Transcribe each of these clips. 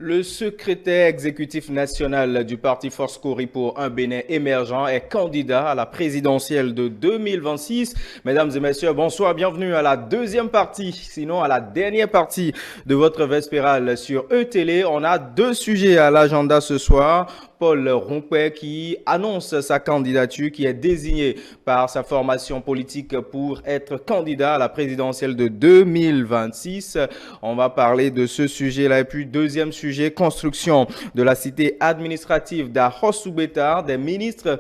Le secrétaire exécutif national du parti Force Cori pour un Bénin émergent est candidat à la présidentielle de 2026. Mesdames et messieurs, bonsoir, bienvenue à la deuxième partie, sinon à la dernière partie de votre Vespérale sur E-Télé. On a deux sujets à l'agenda ce soir. Paul Rompé qui annonce sa candidature, qui est désigné par sa formation politique pour être candidat à la présidentielle de 2026. On va parler de ce sujet-là. Et puis, deuxième sujet, construction de la cité administrative d'Arros-Soubeta. Des ministres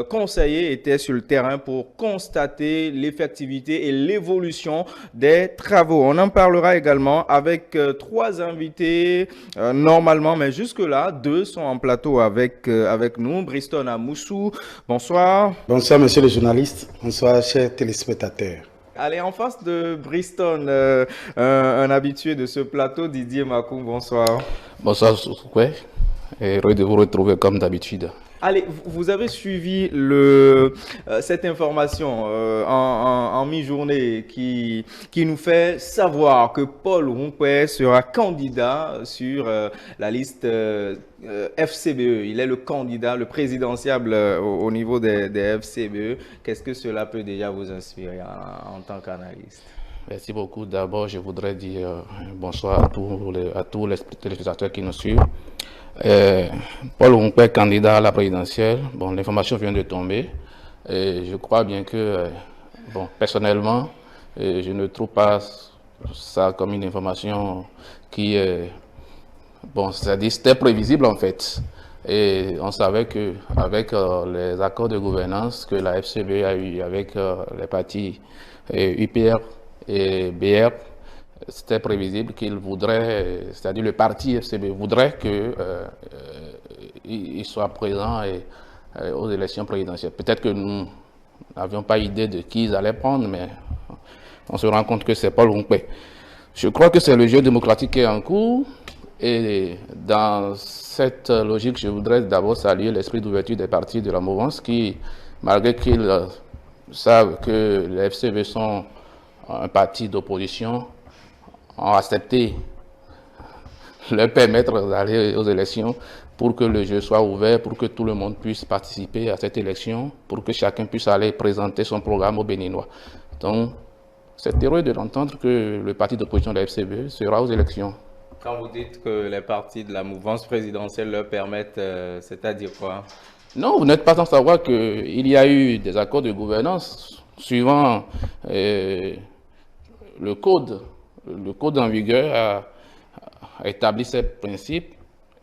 conseillers étaient sur le terrain pour constater l'effectivité et l'évolution des travaux. On en parlera également avec trois invités normalement, mais jusque-là, deux sont en plateau avec nous. Briston Amoussou, bonsoir. Bonsoir, monsieur le journaliste. Bonsoir, chers téléspectateurs. Allez, en face de Briston, un habitué de ce plateau, Didier Makou, bonsoir. Bonsoir, Soukoué, et heureux de vous retrouver comme d'habitude. Allez, vous avez suivi cette information en mi-journée qui nous fait savoir que Paul Rompé sera candidat sur la liste FCBE. Il est le candidat, le présidentiable au niveau des FCBE. Qu'est-ce que cela peut déjà vous inspirer en tant qu'analyste? Merci beaucoup. D'abord, je voudrais dire bonsoir à tous les téléspectateurs qui nous suivent. Paul Rompé, candidat à la présidentielle. Bon, l'information vient de tomber. Et je crois bien que, bon, personnellement, je ne trouve pas ça comme une information qui est, bon, c'est-à-dire c'était prévisible en fait. Et on savait que avec les accords de gouvernance que la FCB a eu avec les partis UPR et BR, c'était prévisible qu'il voudrait, c'est-à-dire le parti FCB voudrait qu'il soit présent aux élections présidentielles. Peut-être que nous n'avions pas idée de qui ils allaient prendre, mais on se rend compte que c'est Paul Rompé. Je crois que c'est le jeu démocratique qui est en cours. Et dans cette logique, je voudrais d'abord saluer l'esprit d'ouverture des partis de la mouvance qui, malgré qu'ils savent que les FCB sont un parti d'opposition, ont accepté leur permettre d'aller aux élections pour que le jeu soit ouvert, pour que tout le monde puisse participer à cette élection, pour que chacun puisse aller présenter son programme aux Béninois. Donc, c'est heureux de l'entendre que le parti d'opposition de la FCB sera aux élections. Quand vous dites que les partis de la mouvance présidentielle leur permettent, c'est-à-dire quoi? Non, vous n'êtes pas sans savoir qu'il y a eu des accords de gouvernance suivant le code en vigueur a établi ces principes.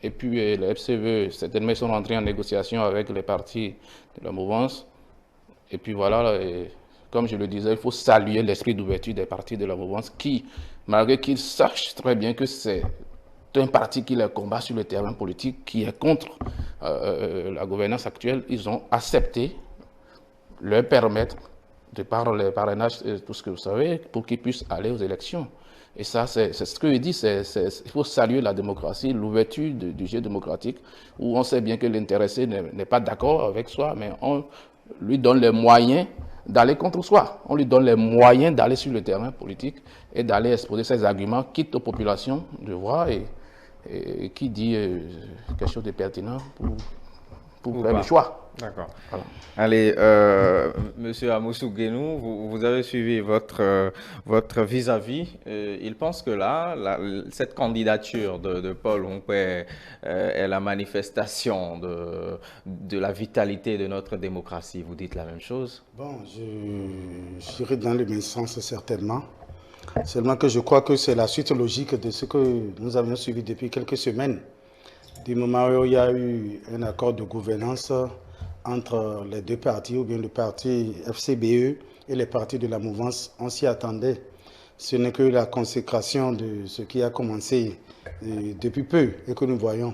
Et puis les FCV, certainement, sont rentrés en négociation avec les partis de la mouvance. Et puis voilà, comme je le disais, il faut saluer l'esprit d'ouverture des partis de la mouvance qui, malgré qu'ils sachent très bien que c'est un parti qui les combat sur le terrain politique, qui est contre la gouvernance actuelle, ils ont accepté leur permettre, de par les parrainages et tout ce que vous savez, pour qu'ils puissent aller aux élections. Et ça, c'est ce que je dis, il faut saluer la démocratie, l'ouverture du jeu démocratique, où on sait bien que l'intéressé n'est pas d'accord avec soi, mais on lui donne les moyens d'aller contre soi. On lui donne les moyens d'aller sur le terrain politique et d'aller exposer ses arguments, quitte aux populations de voir et qui dit quelque chose de pertinent pour faire le choix. D'accord. Voilà. Allez, Monsieur Amoussou Guénou, vous avez suivi votre vis-à-vis. Il pense que là, cette candidature de Paul Rompé est la manifestation de la vitalité de notre démocratie. Vous dites la même chose? Bon, j'irai dans le même sens certainement. Seulement que je crois que c'est la suite logique de ce que nous avions suivi depuis quelques semaines. Du moment où il y a eu un accord de gouvernance entre les deux partis, ou bien le parti FCBE et les partis de la mouvance, on s'y attendait. Ce n'est que la consécration de ce qui a commencé depuis peu et que nous voyons.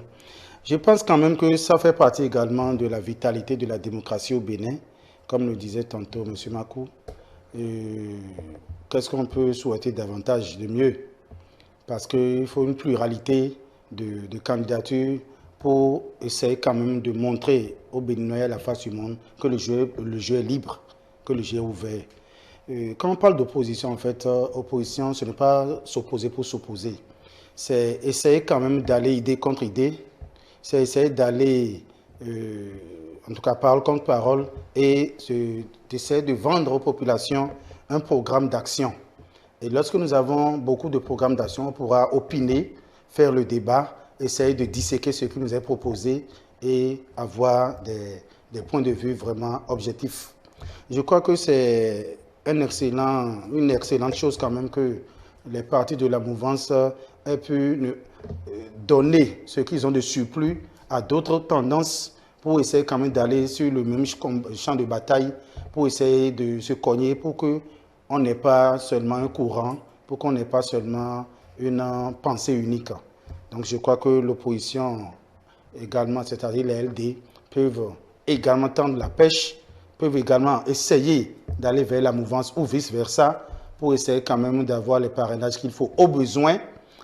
Je pense quand même que ça fait partie également de la vitalité de la démocratie au Bénin, comme le disait tantôt M. Makou. Qu'est-ce qu'on peut souhaiter davantage de mieux? Parce qu'il faut une pluralité de candidatures pour essayer quand même de montrer aux Béninois à la face du monde que le jeu est libre, que le jeu est ouvert. Quand on parle d'opposition, en fait, opposition, ce n'est pas s'opposer pour s'opposer. c'est essayer quand même d'aller idée contre idée, c'est essayer d'aller, en tout cas parole contre parole, et d'essayer de vendre aux populations un programme d'action. Et lorsque nous avons beaucoup de programmes d'action, on pourra opiner, faire le débat, essayer de disséquer ce qui nous est proposé et avoir des points de vue vraiment objectifs. Je crois que c'est une excellente chose quand même que les partis de la mouvance aient pu donner ce qu'ils ont de surplus à d'autres tendances pour essayer quand même d'aller sur le même champ de bataille, pour essayer de se cogner, pour qu'on n'ait pas seulement un courant, pour qu'on n'ait pas seulement une pensée unique. Donc je crois que l'opposition également, c'est-à-dire les LD, peuvent également tendre la pêche, peuvent également essayer d'aller vers la mouvance ou vice-versa, pour essayer quand même d'avoir les parrainages qu'il faut au besoin,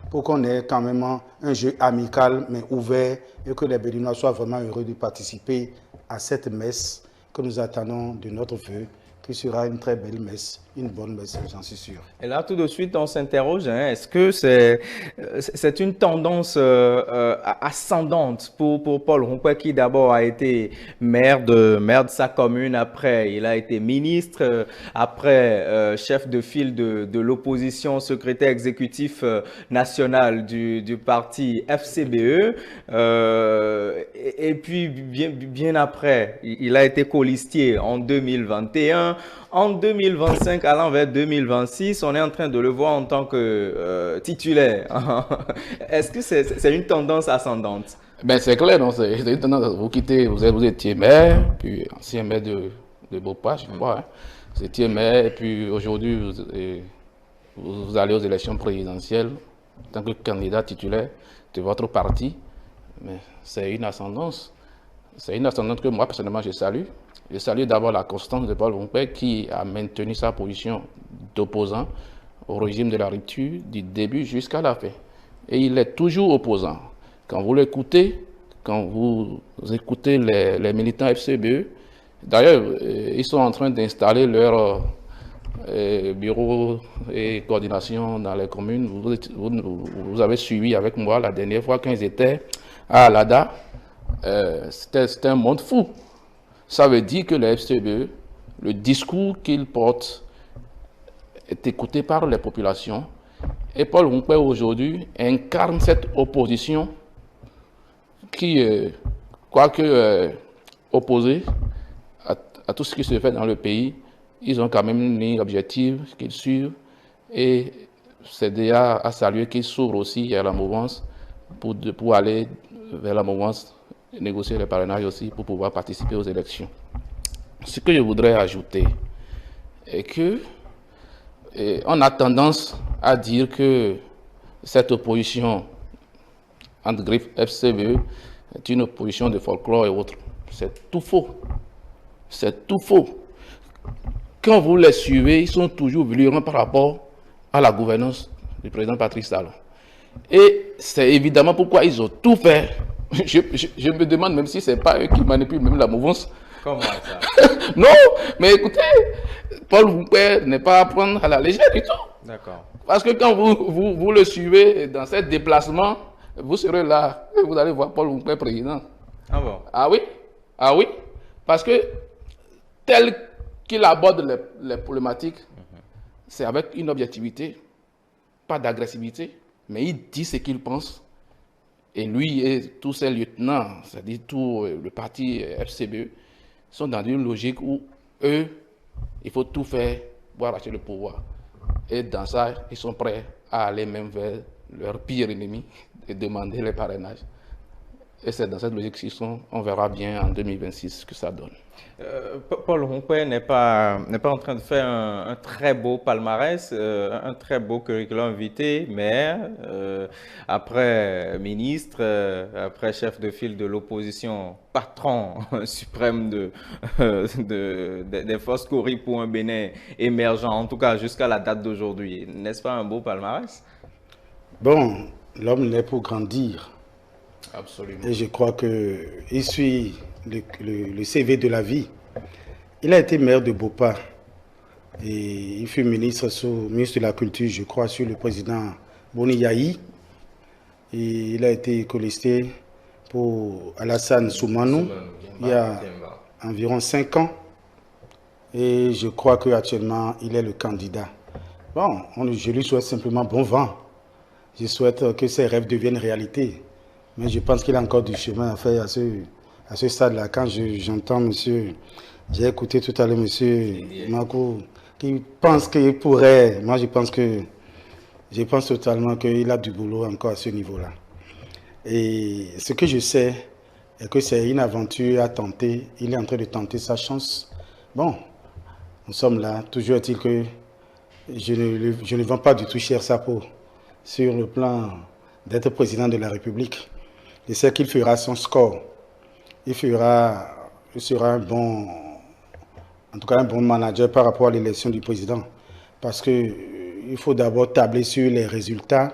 pour qu'on ait quand même un jeu amical mais ouvert et que les Béninois soient vraiment heureux de participer à cette messe que nous attendons de notre vœu, qui sera une très belle messe, une bonne messe, j'en suis sûr. Et là, tout de suite, on s'interroge, hein, est-ce que c'est une tendance ascendante pour Paul Ronquet, qui d'abord a été maire de sa commune, après il a été ministre, après chef de file de l'opposition, secrétaire exécutif national du parti FCBE, et puis bien après, il a été colistier en 2021. En 2025, allant vers 2026, on est en train de le voir en tant que titulaire. Est-ce que c'est une tendance ascendante? Ben, c'est clair, non, c'est une tendance. Vous étiez maire, puis ancien maire de Beauport, je crois. Hein. Vous étiez maire, et puis aujourd'hui, vous allez aux élections présidentielles en tant que candidat titulaire de votre parti. Mais c'est une ascendance. C'est une ascendance que moi, personnellement, je salue. Je salue d'abord la constance de Paul Ronquet, qui a maintenu sa position d'opposant au régime de la rupture du début jusqu'à la fin. Et il est toujours opposant. Quand vous l'écoutez, quand vous écoutez les militants FCBE, d'ailleurs, ils sont en train d'installer leur bureau et coordination dans les communes. Vous avez suivi avec moi la dernière fois quand ils étaient à Alada. C'était un monde fou. Ça veut dire que le FCBE, le discours qu'il porte est écouté par les populations. Et Paul Ronquet aujourd'hui incarne cette opposition qui, quoique opposée à tout ce qui se fait dans le pays, ils ont quand même une ligne objective qu'ils suivent. Et c'est déjà à saluer qu'ils s'ouvrent aussi à la mouvance pour aller vers la mouvance, négocier les parrainages aussi pour pouvoir participer aux élections. Ce que je voudrais ajouter est que on a tendance à dire que cette opposition entre griffes FCBE est une opposition de folklore et autres. C'est tout faux. C'est tout faux. Quand vous les suivez, ils sont toujours virulents par rapport à la gouvernance du président Patrice Talon. Et c'est évidemment pourquoi ils ont tout fait. Je me demande même si ce n'est pas eux qui manipulent même la mouvance. Comment ça? Non, mais écoutez, Paul Ronquet n'est pas à prendre à la légère du tout. D'accord. Parce que quand vous le suivez dans ces déplacements, vous serez là et vous allez voir Paul Ronquet président. Ah bon? Ah oui? Ah oui? Parce que tel qu'il aborde les problématiques, c'est avec une objectivité, pas d'agressivité, mais il dit ce qu'il pense. Et lui et tous ses lieutenants, c'est-à-dire tout le parti FCBE, sont dans une logique où eux, il faut tout faire pour arracher le pouvoir. Et dans ça, ils sont prêts à aller même vers leur pire ennemi et demander les parrainages. Et c'est dans cette logique qu'ils sont. On verra bien en 2026 ce que ça donne. Paul Ronquet n'est pas en train de faire un très beau palmarès, un très beau curriculum vitae, maire, après ministre, après chef de file de l'opposition, patron suprême des forces Cori pour un Bénin émergent, en tout cas jusqu'à la date d'aujourd'hui. N'est-ce pas un beau palmarès? Bon, l'homme naît pour grandir. Absolument. Et je crois qu'il suit le CV de la vie. Il a été maire de Beauport et il fut ministre de la Culture, je crois, sur le président Boni Yahi. Et il a été colisté pour Alassane Soumanou il y a environ 5 ans. Et je crois qu'actuellement, il est le candidat. Bon, je lui souhaite simplement bon vent. Je souhaite que ses rêves deviennent réalité. Mais je pense qu'il a encore du chemin à faire à ce stade-là. Quand j'entends monsieur, j'ai écouté tout à l'heure monsieur Makou, qui pense qu'il pourrait, moi je pense totalement qu'il a du boulot encore à ce niveau-là. Et ce que je sais est que c'est une aventure à tenter. Il est en train de tenter sa chance. Bon, nous sommes là. Toujours est-il que je ne vends pas du tout cher sa peau sur le plan d'être président de la République. Je sais qu'il fera son score. Il sera un bon manager par rapport à l'élection du président. Parce qu'il faut d'abord tabler sur les résultats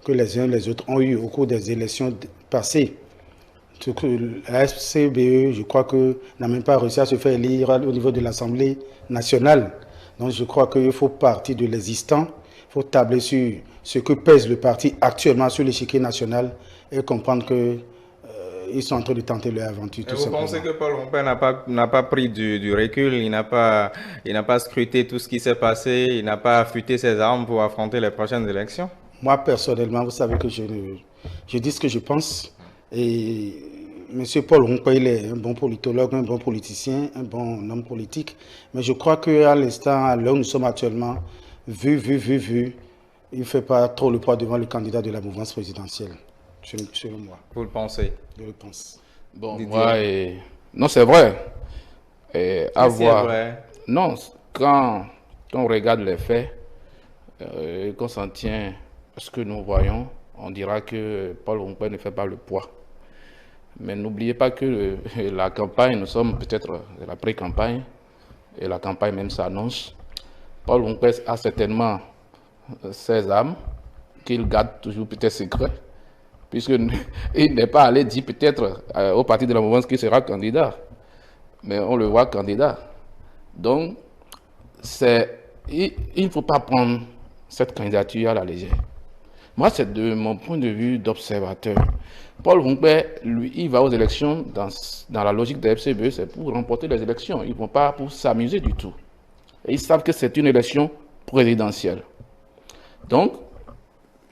que les uns et les autres ont eu au cours des élections passées. La FCBE, je crois que n'a même pas réussi à se faire élire au niveau de l'Assemblée nationale. Donc je crois qu'il faut partir de l'existant, il faut tabler sur ce que pèse le parti actuellement sur l'échiquier national et comprendre qu'ils sont en train de tenter leur aventure. Et vous pensez que Paul Rompin n'a pas pris du recul, il n'a pas scruté tout ce qui s'est passé, il n'a pas affûté ses armes pour affronter les prochaines élections? Moi, personnellement, vous savez que je dis ce que je pense. Et M. Paul Rompin, il est un bon politologue, un bon politicien, un bon homme politique. Mais je crois qu'à l'instant, à l'heure où nous sommes actuellement, vu, il ne fait pas trop le poids devant le candidat de la mouvance présidentielle, selon moi. Vous le pensez? Je le pense. Bon, moi, non, c'est vrai. C'est vrai. Non, quand on regarde les faits, qu'on s'en tient à ce que nous voyons, on dira que Paul Rompin ne fait pas le poids. Mais n'oubliez pas que la campagne, nous sommes peut-être à la pré-campagne, et la campagne même s'annonce. Paul Rompin a certainement ses âmes qu'il garde toujours peut-être secret, puisqu'il n'est pas allé dire peut-être au parti de la mouvance qu'il sera candidat, mais on le voit candidat. Donc, il ne faut pas prendre cette candidature à la légère. Moi, c'est de mon point de vue d'observateur. Paul Rompin, lui, il va aux élections dans la logique des FCBE, c'est pour remporter les élections. Ils ne vont pas pour s'amuser du tout. Et ils savent que c'est une élection présidentielle. Donc,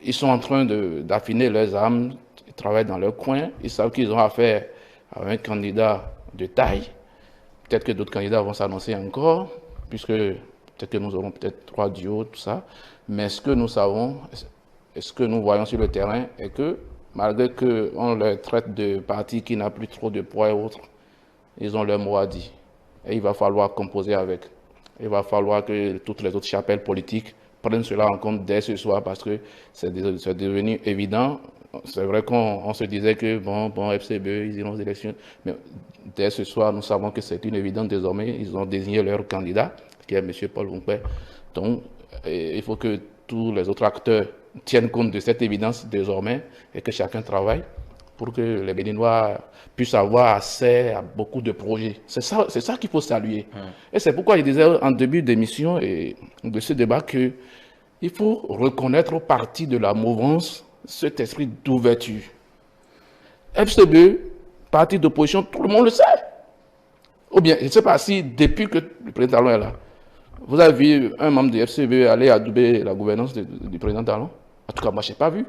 ils sont en train d'affiner leurs armes, ils travaillent dans leur coin, ils savent qu'ils ont affaire à un candidat de taille. Peut-être que d'autres candidats vont s'annoncer encore, puisque peut-être que nous aurons peut-être 3 duos, tout ça. Mais ce que nous savons, ce que nous voyons sur le terrain est que, malgré qu'on les traite de partis qui n'ont plus trop de poids et autres, ils ont leur mot à dire. Et il va falloir composer avec. Il va falloir que toutes les autres chapelles politiques prennent cela en compte dès ce soir parce que c'est devenu évident. C'est vrai qu'on se disait que, bon, FCBE, ils iront aux élections. Mais dès ce soir, nous savons que c'est une évidence désormais. Ils ont désigné leur candidat, qui est M. Paul Rompin. Donc, il faut que tous les autres acteurs tiennent compte de cette évidence désormais et que chacun travaille pour que les Béninois puissent avoir accès à beaucoup de projets. C'est ça qu'il faut saluer. Et c'est pourquoi je disais en début d'émission et de ce débat qu'il faut reconnaître au parti de la mouvance cet esprit d'ouverture. FCBE, parti d'opposition, tout le monde le sait. Ou bien, je ne sais pas si depuis que le président Talon est là, vous avez vu un membre du FCBE aller adouber la gouvernance du président Talon? En tout cas, moi, je n'ai pas vu.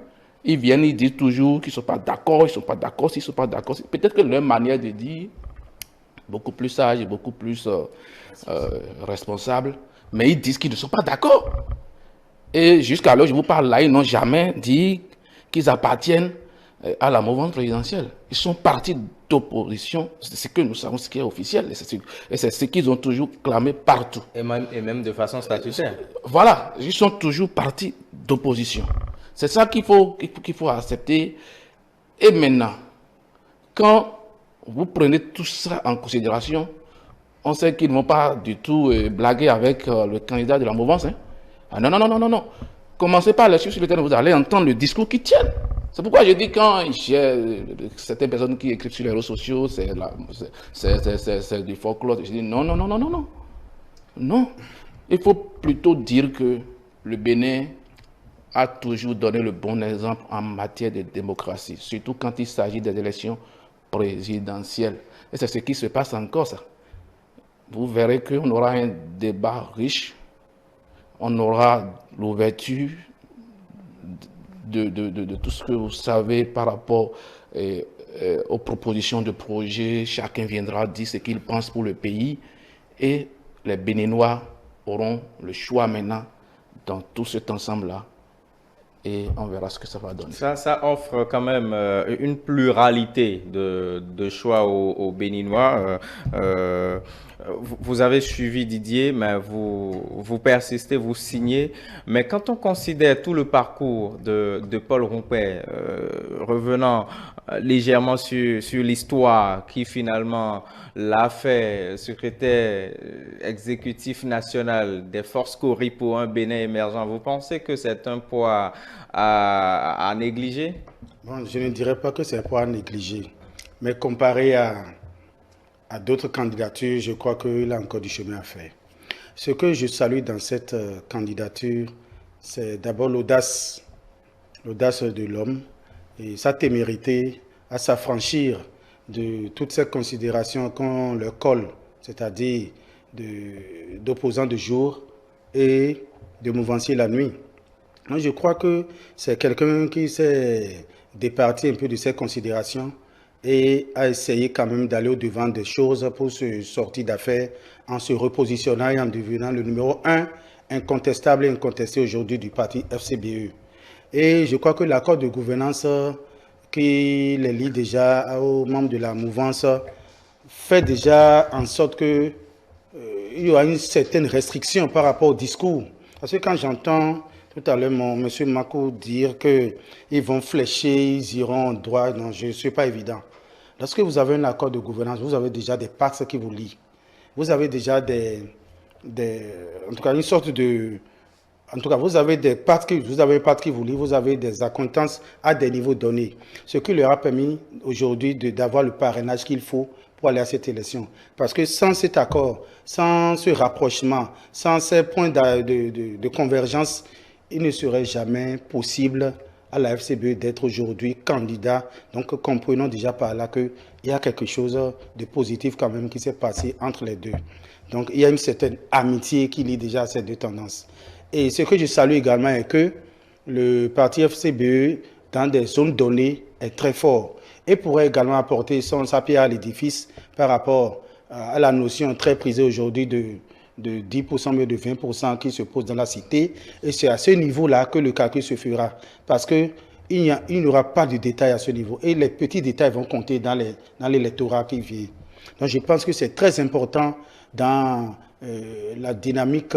Ils viennent, ils disent toujours qu'ils ne sont pas d'accord, ils ne sont pas d'accord, s'ils ne sont pas d'accord. Peut-être que leur manière de dire, beaucoup plus sage et beaucoup plus responsable, mais ils disent qu'ils ne sont pas d'accord. Et jusqu'à l'heure, je vous parle là, ils n'ont jamais dit qu'ils appartiennent à la mouvance présidentielle. Ils sont partis d'opposition, c'est ce que nous savons, ce qui est officiel, et c'est ce qu'ils ont toujours clamé partout. Et même de façon statutaire. Voilà, ils sont toujours partis d'opposition. C'est ça qu'il faut accepter. Et maintenant, quand vous prenez tout ça en considération, on sait qu'ils ne vont pas du tout blaguer avec le candidat de la mouvance. Hein. Ah non. Commencez pas à les suivre sur le terrain, vous allez entendre le discours qui tiennent. C'est pourquoi je dis quand j'ai certaines personnes qui écrivent sur les réseaux sociaux, c'est du folklore. Je dis non. Non. Il faut plutôt dire que le Bénin a toujours donné le bon exemple en matière de démocratie, surtout quand il s'agit des élections présidentielles. Et c'est ce qui se passe encore, ça. Vous verrez qu'on aura un débat riche, on aura l'ouverture de tout ce que vous savez par rapport aux propositions de projets. Chacun viendra dire ce qu'il pense pour le pays et les Béninois auront le choix maintenant dans tout cet ensemble-là et on verra ce que ça va donner. Ça offre quand même une pluralité de choix aux Béninois. Vous avez suivi Didier, mais vous persistez, vous signez. Mais quand on considère tout le parcours de Paul Rompé, revenant légèrement sur l'histoire qui finalement l'a fait secrétaire exécutif national des forces Cori pour un Bénin émergent, vous pensez que c'est un poids à négliger? Bon, je ne dirais pas que c'est un poids à négliger, mais comparé à d'autres candidatures, je crois qu'il a encore du chemin à faire. Ce que je salue dans cette candidature, c'est d'abord l'audace de l'homme et sa témérité à s'affranchir de toutes ces considérations qu'on leur colle, c'est-à-dire d'opposants de jour et de mouvanciers la nuit. Moi, je crois que c'est quelqu'un qui s'est départi un peu de ces considérations et a essayé quand même d'aller au-devant des choses pour se sortir d'affaires en se repositionnant et en devenant le numéro 1 incontestable et incontesté aujourd'hui du parti FCBE. Et je crois que l'accord de gouvernance qui les lie déjà aux membres de la mouvance fait déjà en sorte que il y aura une certaine restriction par rapport au discours. Parce que quand j'entends tout à l'heure monsieur Makou dire qu'ils vont flécher, ils iront droit, non, je ne suis pas évident. Lorsque vous avez un accord de gouvernance, vous avez déjà des pactes qui vous lient. Vous avez déjà en tout cas, une sorte de... En tout cas, vous avez des pactes qui vous lient, vous avez des accointances à des niveaux donnés. Ce qui leur a permis aujourd'hui d'avoir le parrainage qu'il faut pour aller à cette élection. Parce que sans cet accord, sans ce rapprochement, sans ces points de convergence, il ne serait jamais possible à la FCBE d'être aujourd'hui candidat. Donc, comprenons déjà par là qu'il y a quelque chose de positif quand même qui s'est passé entre les deux. Donc, il y a une certaine amitié qui lie déjà à ces deux tendances. Et ce que je salue également est que le parti FCBE, dans des zones données, est très fort et pourrait également apporter sa pierre à l'édifice par rapport à la notion très prisée aujourd'hui de 10%, mais de 20% qui se pose dans la cité. Et c'est à ce niveau-là que le calcul se fera. Parce qu'il n'y aura pas de détails à ce niveau. Et les petits détails vont compter dans l'électorat qui vient. Donc je pense que c'est très important dans la dynamique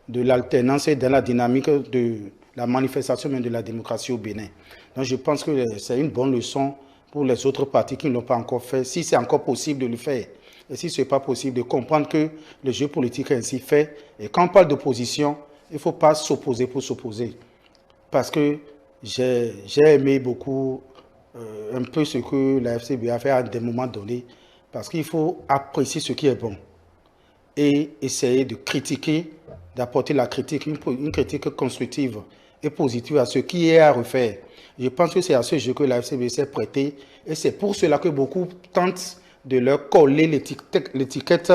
de l'alternance et dans la dynamique de la manifestation même de la démocratie au Bénin. Donc je pense que c'est une bonne leçon pour les autres partis qui ne l'ont pas encore fait, si c'est encore possible de le faire. Et si ce n'est pas possible, de comprendre que le jeu politique est ainsi fait. Et quand on parle d'opposition, il ne faut pas s'opposer pour s'opposer. Parce que j'ai aimé beaucoup un peu ce que la FCB a fait à des moments donnés. Parce qu'il faut apprécier ce qui est bon. Et essayer de critiquer, d'apporter la critique, une critique constructive et positive à ce qui est à refaire. Je pense que c'est à ce jeu que la FCB s'est prêtée. Et c'est pour cela que beaucoup tentent de leur coller l'étiquette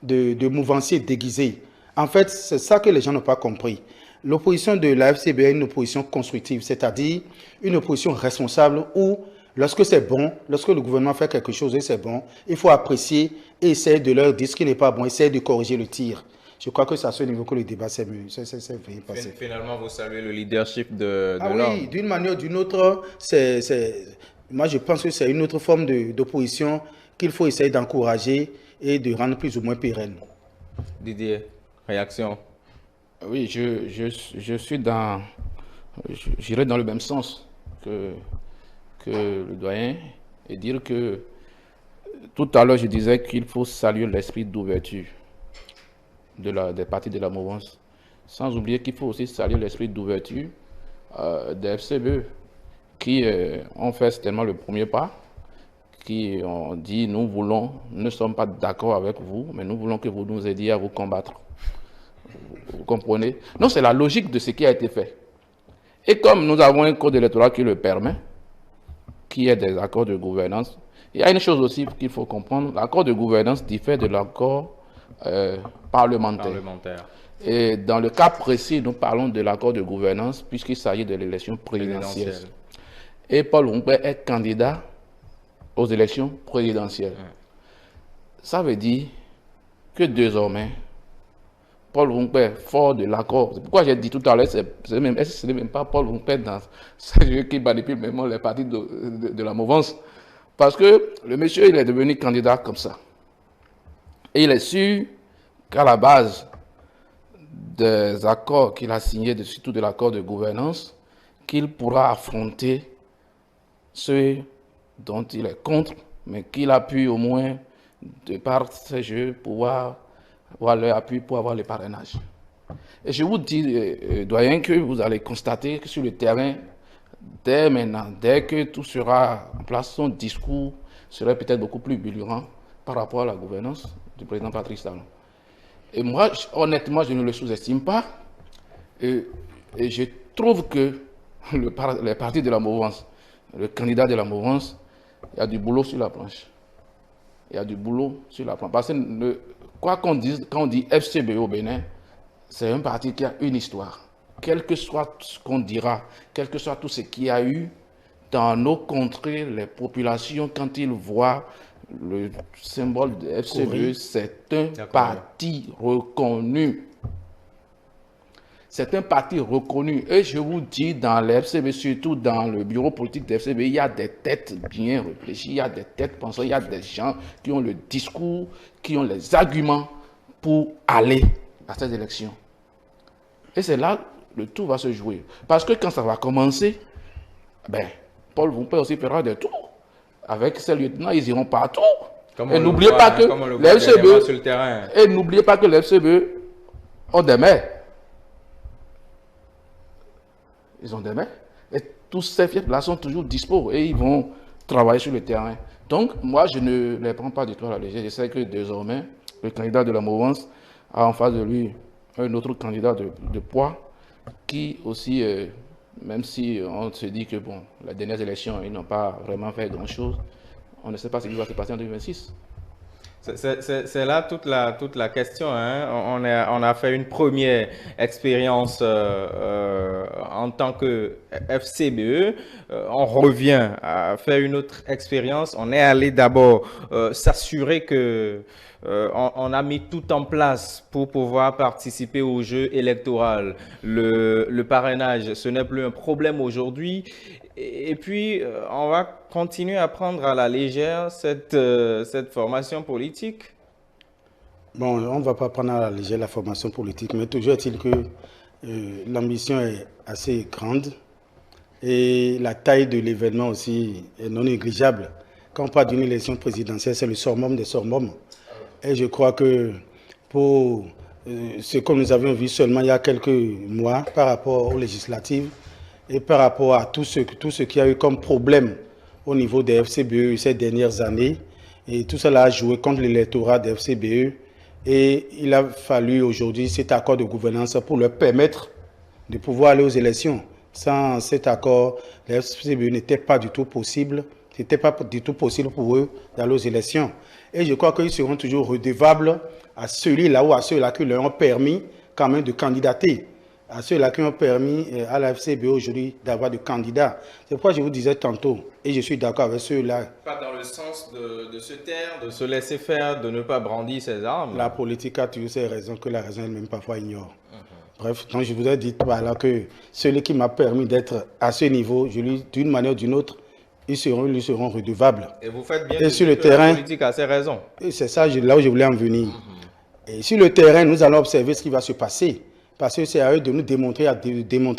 de mouvancier déguisé. En fait, c'est ça que les gens n'ont pas compris. L'opposition de la FCB est une opposition constructive, c'est-à-dire une opposition responsable où, lorsque c'est bon, lorsque le gouvernement fait quelque chose et c'est bon, il faut apprécier et essayer de leur dire ce qui n'est pas bon, essayer de corriger le tir. Je crois que c'est à ce niveau que le débat s'est passé. Finalement, vous saluez le leadership de l'homme. Oui, d'une manière ou d'une autre, moi je pense que c'est une autre forme d'opposition qu'il faut essayer d'encourager et de rendre plus ou moins pérenne. Didier, réaction? Oui, je suis dans... J'irai dans le même sens que le doyen et dire que tout à l'heure, je disais qu'il faut saluer l'esprit d'ouverture des partis de la mouvance, sans oublier qu'il faut aussi saluer l'esprit d'ouverture des FCBE qui ont fait certainement le premier pas, qui ont dit nous ne sommes pas d'accord avec vous, mais nous voulons que vous nous aidiez à vous combattre. Vous comprenez? Non, c'est la logique de ce qui a été fait. Et comme nous avons un code électoral qui le permet, qui est des accords de gouvernance, il y a une chose aussi qu'il faut comprendre, l'accord de gouvernance diffère de l'accord parlementaire. Et dans le cas précis, nous parlons de l'accord de gouvernance puisqu'il s'agit de l'élection présidentielle. Et Paul Roumpé est candidat aux élections présidentielles. Ça veut dire que désormais, Paul Roumpé, fort de l'accord, c'est pourquoi j'ai dit tout à l'heure, ce n'est même pas Paul Roumpé dans ce jeu qui manipule même les partis de la mouvance. Parce que le monsieur, il est devenu candidat comme ça. Et il est sûr qu'à la base des accords qu'il a signés, surtout de l'accord de gouvernance, qu'il pourra affronter ceux dont il est contre, mais qu'il a pu au moins, de par ces jeux, pouvoir avoir leur appui pour avoir les parrainages. Et je vous dis, doyen, que vous allez constater que sur le terrain, dès maintenant, dès que tout sera en place, son discours serait peut-être beaucoup plus brillant par rapport à la gouvernance du président Patrice Talon. Et moi, honnêtement, je ne le sous-estime pas. Et je trouve que les partis de la mouvance, le candidat de la mouvance, il y a du boulot sur la planche. Il y a du boulot sur la planche. Parce que quoi qu'on dise, quand on dit FCBE au Bénin, c'est un parti qui a une histoire. Quel que soit ce qu'on dira, quel que soit tout ce qu'il y a eu dans nos contrées, les populations, quand ils voient le symbole de FCBE, c'est un parti reconnu. C'est un parti reconnu. Et je vous dis, dans le FCBE, surtout dans le bureau politique de FCBE, il y a des têtes bien réfléchies, il y a des têtes pensantes, il y a des gens qui ont le discours, qui ont les arguments pour aller à ces élections. Et c'est là que le tout va se jouer. Parce que quand ça va commencer, ben, Paul Roumpé aussi fera des tours. Avec ses lieutenants, ils iront partout. Et n'oubliez pas que le FCBE ont des mains. Ils ont des mains. Et tous ces fiefs-là sont toujours dispos et ils vont travailler sur le terrain. Donc, moi, je ne les prends pas du tout à la légère. Je sais que désormais, le candidat de la mouvance a en face de lui un autre candidat de poids qui aussi, même si on se dit que, bon, les dernières élections, ils n'ont pas vraiment fait grand-chose, on ne sait pas ce qui va se passer en 2026. C'est là toute la question. Hein. On a fait une première expérience en tant que FCBE. On revient à faire une autre expérience. On est allé d'abord s'assurer que on a mis tout en place pour pouvoir participer au jeu électoral. Le parrainage, ce n'est plus un problème aujourd'hui. Et puis, on va continuer à prendre à la légère cette formation politique. Bon, on ne va pas prendre à la légère la formation politique, mais toujours est-il que l'ambition est assez grande et la taille de l'événement aussi est non négligeable. Quand on parle d'une élection présidentielle, c'est le summum des summums. Et je crois que pour ce que nous avions vu seulement il y a quelques mois par rapport aux législatives, et par rapport à tout ce qu'il y a eu comme problème au niveau des FCBE ces dernières années, et tout cela a joué contre l'électorat des FCBE, et il a fallu aujourd'hui cet accord de gouvernance pour leur permettre de pouvoir aller aux élections. Sans cet accord, les FCBE n'était pas du tout possible, c'était pas du tout possible pour eux d'aller aux élections. Et je crois qu'ils seront toujours redevables à ceux-là ou à ceux-là qui leur ont permis quand même de candidater, à ceux-là qui ont permis à la FCBE aujourd'hui d'avoir des candidats. C'est pourquoi je vous disais tantôt, et je suis d'accord avec ceux-là. Pas dans le sens de se taire, de se laisser faire, de ne pas brandir ses armes. La politique a toujours ses raisons que la raison elle-même parfois ignore. Bref, donc je vous ai dit voilà que celui qui m'a permis d'être à ce niveau, d'une manière ou d'une autre, ils lui seront redevables. Et vous faites bien et sur le terrain, la politique a ses raisons. Et c'est ça là où je voulais en venir. Et sur le terrain, nous allons observer ce qui va se passer. Parce que c'est à eux de nous démontrer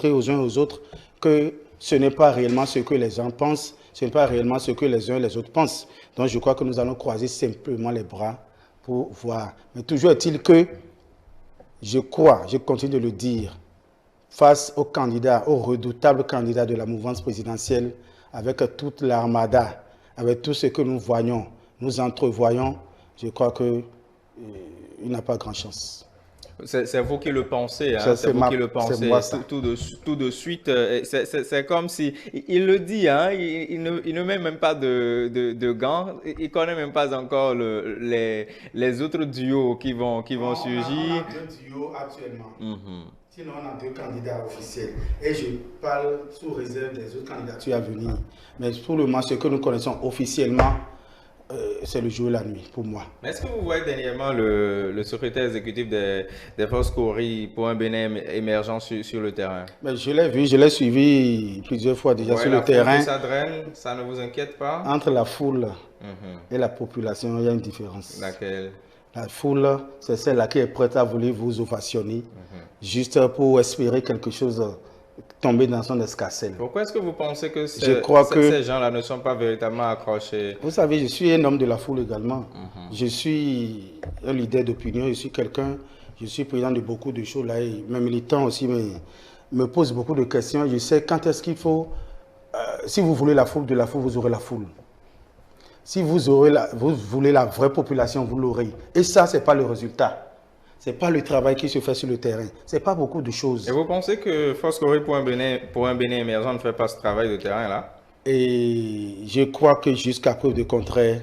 aux uns et aux autres que ce n'est pas réellement ce que les gens pensent, ce n'est pas réellement ce que les uns et les autres pensent. Donc je crois que nous allons croiser simplement les bras pour voir. Mais toujours est-il que, je crois, je continue de le dire, face aux candidats, aux redoutables candidats de la mouvance présidentielle, avec toute l'armada, avec tout ce que nous voyons, nous entrevoyons, je crois qu'il n'a pas grand chance. C'est vous qui le pensez, hein? Ça, C'est vous qui le c'est pensez. moi, ça. Tout de suite, c'est comme si il le dit, hein? Il ne met même pas de gants. Il connaît même pas encore les autres duos qui vont surgir. On a deux duos actuellement. Mhm. Sinon, on a deux candidats officiels. Et je parle sous réserve des autres candidatures à venir. Mais pour le moment, ce que nous connaissons officiellement, c'est le jour et la nuit pour moi. Mais est-ce que vous voyez dernièrement le secrétaire exécutif des forces Cori pour un Bénin émergent sur le terrain? Mais je l'ai vu, je l'ai suivi plusieurs fois déjà Ouais, sur la le foule terrain. qui s'adresse, ça ne vous inquiète pas? Entre la foule Mhm. et la population, il y a une différence. Laquelle? La foule, c'est celle-là qui est prête à vouloir vous ovationner, juste pour espérer quelque chose tomber dans son escarcelle. Pourquoi est-ce que vous pensez que Je crois que- ces gens-là ne sont pas véritablement accrochés? Vous savez, je suis un homme de la foule également. Je suis un leader d'opinion, je suis président de beaucoup de choses là, et mes militants aussi me posent beaucoup de questions. Je sais quand est-ce qu'il faut, si vous voulez la foule, de la foule, vous aurez la foule. Si vous voulez la vraie population, vous l'aurez. Et ça, ce n'est pas le résultat. Ce n'est pas le travail qui se fait sur le terrain. Ce n'est pas beaucoup de choses. Et vous pensez que Force Cori pour un Bénin émergent ne fait pas ce travail de terrain-là? Et je crois que jusqu'à preuve de contraire,